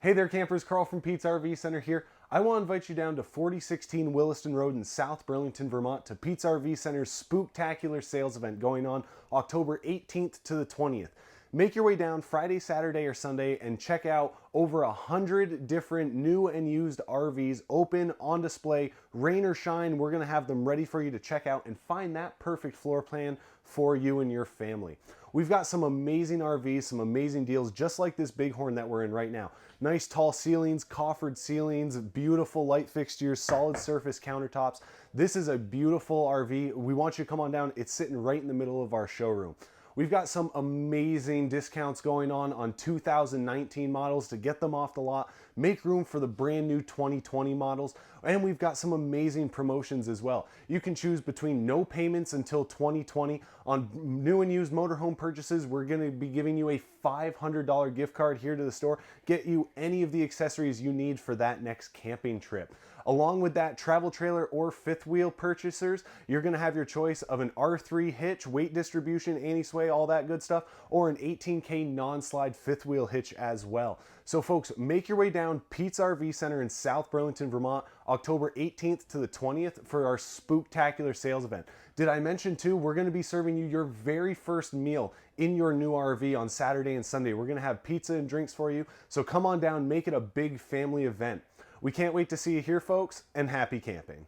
Hey there campers, Carl from Pete's RV Center here. I want to invite you down to 4016 Williston Road in South Burlington, Vermont to Pete's RV Center's Spooktacular Sales event going on October 18th to the 20th. Make your way down Friday, Saturday, or Sunday and check out over 100 different new and used RVs open, on display, rain or shine. We're going to have them ready for you to check out and find that perfect floor plan for you and your family. We've got some amazing RVs, some amazing deals, just like this Bighorn that we're in right now. Nice tall ceilings, coffered ceilings, beautiful light fixtures, solid surface countertops. This is a beautiful RV. We want you to come on down. It's sitting right in the middle of our showroom. We've got some amazing discounts going on 2019 models to get them off the lot, make room for the brand new 2020 models, and we've got some amazing promotions as well. You can choose between no payments until 2020 on new and used motorhome purchases. We're going to be giving you a $500 gift card here to the store, get you any of the accessories you need for that next camping trip. Along with that, travel trailer or fifth wheel purchasers, you're going to have your choice of an R3 hitch, weight distribution, anti-sway, all that good stuff, or an 18K non-slide fifth wheel hitch as well. So folks, make your way down Pete's RV Center in South Burlington, Vermont, October 18th to the 20th for our Spooktacular Sales event. Did I mention too, we're going to be serving you your very first meal in your new RV on Saturday and Sunday. We're going to have pizza and drinks for you, so come on down, make it a big family event. We can't wait to see you here, folks, and happy camping.